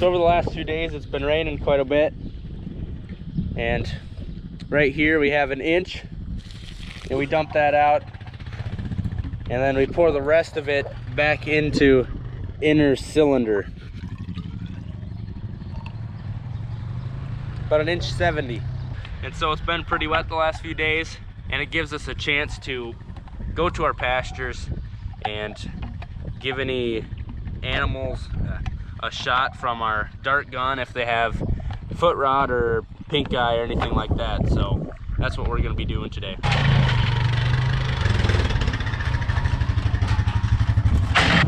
So over the last 2 days, it's been raining quite a bit. And right here we have 1 inch, and we dump that out. And then we pour the rest of it back into inner cylinder. About 1.70 inches. And so it's been pretty wet the last few days, and it gives us a chance to go to our pastures and give any animals a shot from our dart gun if they have foot rot or pink eye or anything like that. So that's what we're going to be doing today.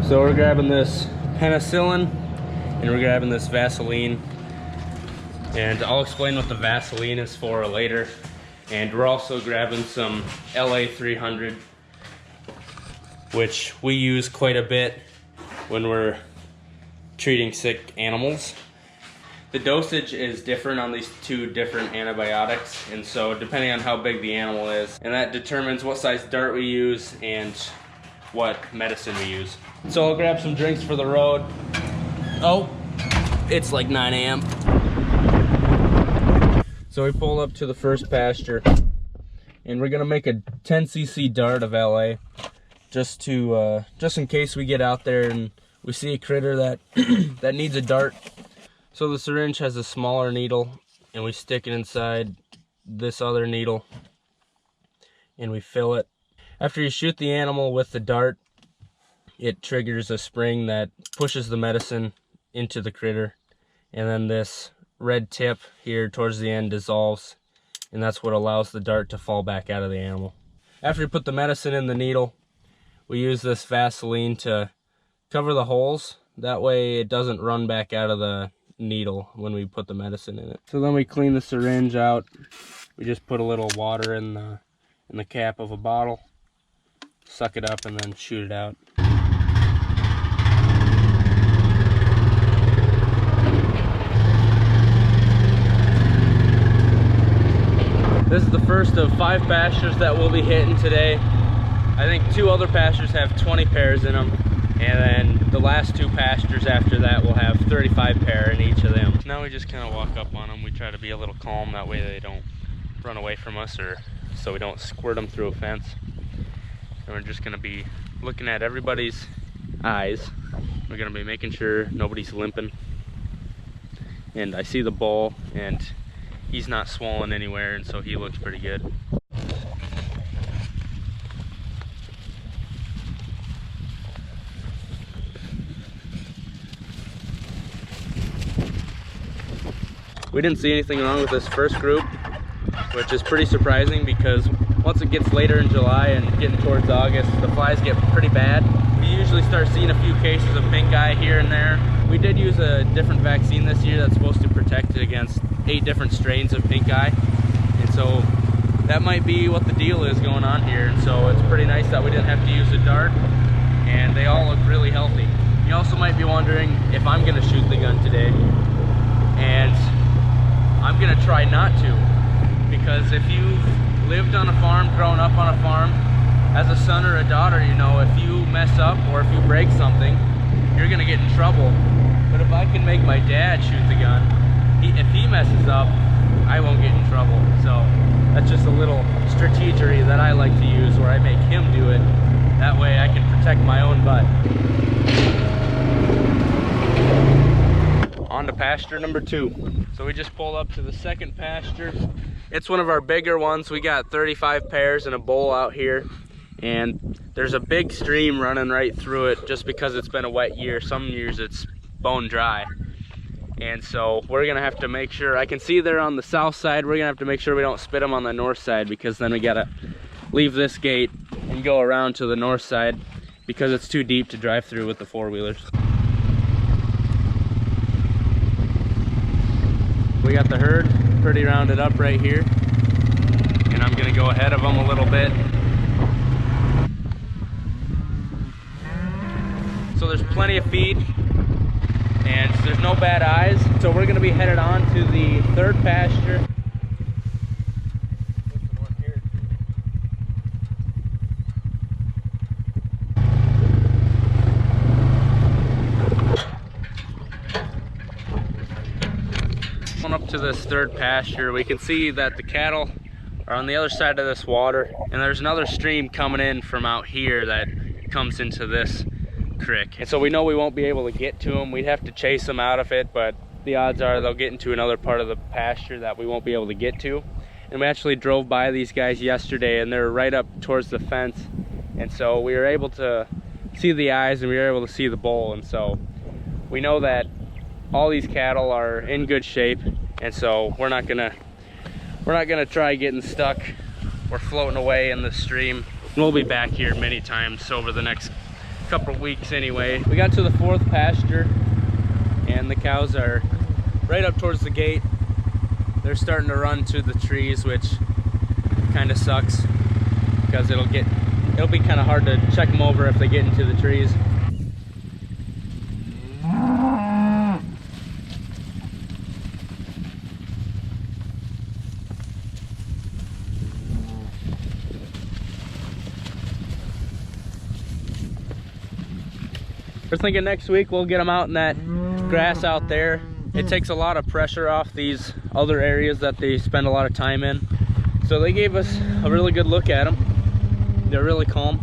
So we're grabbing this penicillin and we're grabbing this Vaseline, and I'll explain what the Vaseline is for later. And we're also grabbing some LA 300, which we use quite a bit when we're treating sick animals. The dosage is different on these 2 different antibiotics, and so depending on how big the animal is, and that determines what size dart we use and what medicine we use. So I'll grab some drinks for the road. Oh, it's like 9 a.m. So we pull up to the first pasture, and we're gonna make a 10 cc dart of LA, just in case we get out there and we see a critter that that needs a dart. So the syringe has a smaller needle, and we stick it inside this other needle, and we fill it. After you shoot the animal with the dart, it triggers a spring that pushes the medicine into the critter, and then this red tip here towards the end dissolves, and that's what allows the dart to fall back out of the animal. After you put the medicine in the needle, we use this Vaseline to cover the holes. That way it doesn't run back out of the needle when we put the medicine in it. So then we clean the syringe out. We just put a little water in the cap of a bottle, suck it up, and then shoot it out. This is the first of 5 pastures that we'll be hitting today. I think 2 other pastures have 20 pairs in them, and then the last 2 pastures after that will have 35 pair in each of them. Now we just kind of walk up on them. We try to be a little calm, that way they don't run away from us, or so we don't squirt them through a fence. And we're just going to be looking at everybody's eyes. We're going to be making sure nobody's limping. And I see the bull, and he's not swollen anywhere, and so he looks pretty good. We didn't see anything wrong with this first group, which is pretty surprising because once it gets later in July and getting towards August, the flies get pretty bad. We usually start seeing a few cases of pink eye here and there. We did use a different vaccine this year that's supposed to protect it against 8 different strains of pink eye. And so that might be what the deal is going on here. And so it's pretty nice that we didn't have to use a dart, and they all look really healthy. You also might be wondering if I'm gonna shoot the gun today, and I'm gonna try not to, because if you've lived on a farm, grown up on a farm, as a son or a daughter, you know, if you mess up or if you break something, you're gonna get in trouble. But if I can make my dad shoot the gun, if he messes up, I won't get in trouble. So that's just a little strategery that I like to use, where I make him do it. That way I can protect my own butt. On to pasture number 2. So we just pulled up to the second pasture. It's one of our bigger ones. We got 35 pairs in a bowl out here, and there's a big stream running right through it just because it's been a wet year. Some years it's bone dry. And so we're gonna have to make sure, I can see they're on the south side, we're gonna have to make sure we don't spit them on the north side, because then we gotta leave this gate and go around to the north side because it's too deep to drive through with the 4-wheelers. We got the herd pretty rounded up right here, and I'm gonna go ahead of them a little bit. So there's plenty of feed, and there's no bad eyes. So we're gonna be headed on to the third pasture. to this third pasture, we can see that the cattle are on the other side of this water, and there's another stream coming in from out here that comes into this creek. And so we know we won't be able to get to them. We'd have to chase them out of it, but the odds are they'll get into another part of the pasture that we won't be able to get to. And we actually drove by these guys yesterday, and they're right up towards the fence. And so we were able to see the eyes, and we were able to see the bull. And so we know that all these cattle are in good shape. And so we're not gonna try getting stuck or floating away in the stream. We'll be back here many times over the next couple of weeks anyway. We got to the fourth pasture, and the cows are right up towards the gate. They're starting to run to the trees, which kind of sucks because it'll be kind of hard to check them over if they get into the trees. We're thinking next week we'll get them out in that grass out there. It takes a lot of pressure off these other areas that they spend a lot of time in. So they gave us a really good look at them. They're really calm.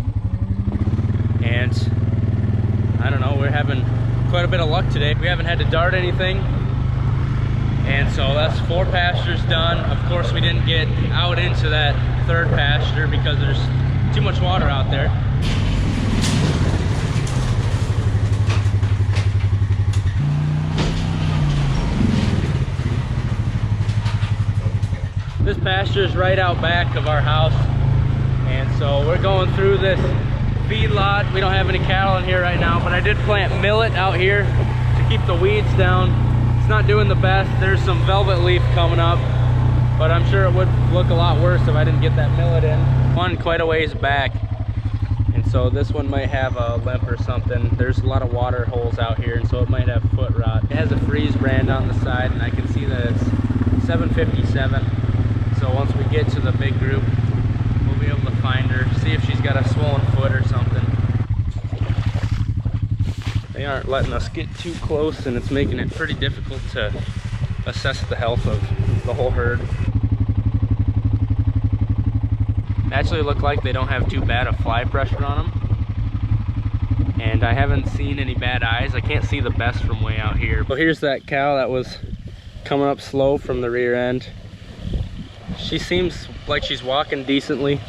And I don't know, we're having quite a bit of luck today. We haven't had to dart anything. And so that's 4 pastures done. Of course, we didn't get out into that third pasture because there's too much water out there. This pasture is right out back of our house, and so we're going through this feed lot. We don't have any cattle in here right now, but I did plant millet out here to keep the weeds down. It's not doing the best. There's some velvet leaf coming up, but I'm sure it would look a lot worse if I didn't get that millet in. One quite a ways back, and so this one might have a limp or something. There's a lot of water holes out here, and so it might have foot rot. It has a freeze brand on the side, and I can see that it's 757. So once we get to the big group, we'll be able to find her, see if she's got a swollen foot or something. They aren't letting us get too close, and it's making it pretty difficult to assess the health of the whole herd. They actually look like they don't have too bad a fly pressure on them. And I haven't seen any bad eyes. I can't see the best from way out here. Well, here's that cow that was coming up slow from the rear end. She seems like she's walking decently.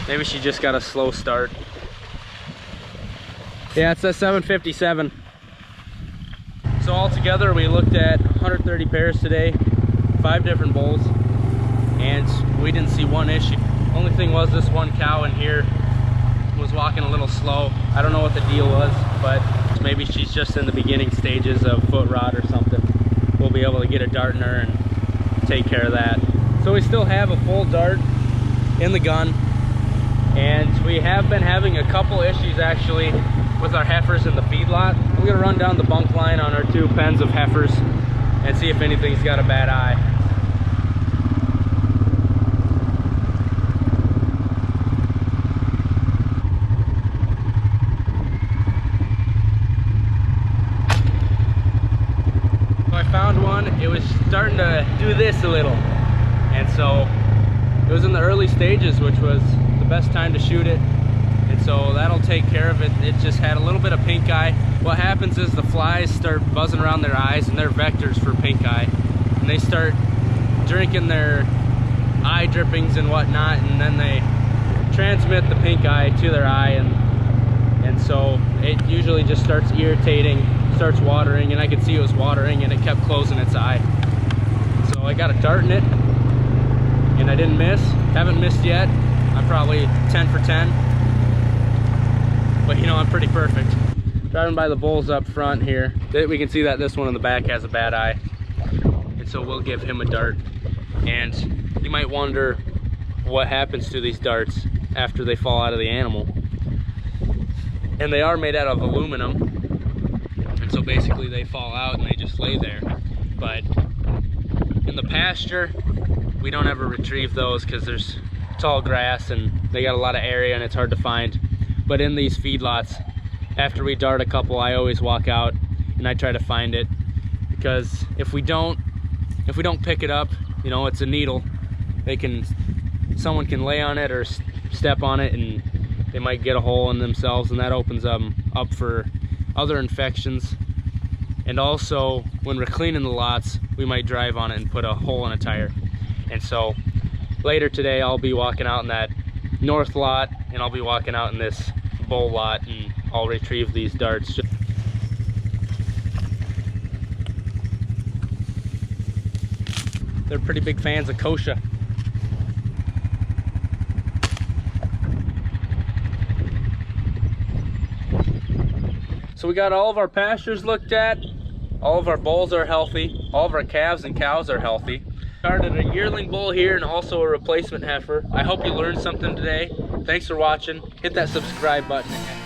Maybe she just got a slow start. Yeah, it's a 757. So altogether we looked at 130 pairs today, 5 different bulls, and we didn't see one issue. Only thing was this one cow in here was walking a little slow. I don't know what the deal was, but maybe she's just in the beginning stages of foot rot or something. We'll be able to get a dart in her and take care of that. So we still have a full dart in the gun, and we have been having a couple issues actually with our heifers in the feedlot. I'm gonna run down the bunk line on our 2 pens of heifers and see if anything's got a bad eye. Found one. It was starting to do this a little, and so it was in the early stages, which was the best time to shoot it, and so that'll take care of it. It just had a little bit of pink eye. What happens is the flies start buzzing around their eyes, and they're vectors for pink eye, and they start drinking their eye drippings and whatnot, and then they transmit the pink eye to their eye, and so it usually just starts irritating, starts watering, and I could see it was watering, and it kept closing its eye. So I got a dart in it, and I didn't miss. Haven't missed yet. I'm probably 10 for 10, but you know, I'm pretty perfect. Driving by the bulls up front here, we can see that this one in the back has a bad eye, and so we'll give him a dart. And you might wonder what happens to these darts after they fall out of the animal, and they are made out of aluminum. And so basically they fall out and they just lay there. But in the pasture, we don't ever retrieve those because there's tall grass and they got a lot of area and it's hard to find. But in these feedlots, after we dart a couple, I always walk out and I try to find it, because if we don't pick it up, you know, it's a needle. Someone can lay on it or step on it and they might get a hole in themselves, and that opens them up for other infections. And also, when we're cleaning the lots, we might drive on it and put a hole in a tire. And so later today, I'll be walking out in that north lot, and I'll be walking out in this bull lot, and I'll retrieve these darts. They're pretty big fans of kosher. So we got all of our pastures looked at. All of our bulls are healthy. All of our calves and cows are healthy. Started a yearling bull here and also a replacement heifer. I hope you learned something today. Thanks for watching. Hit that subscribe button.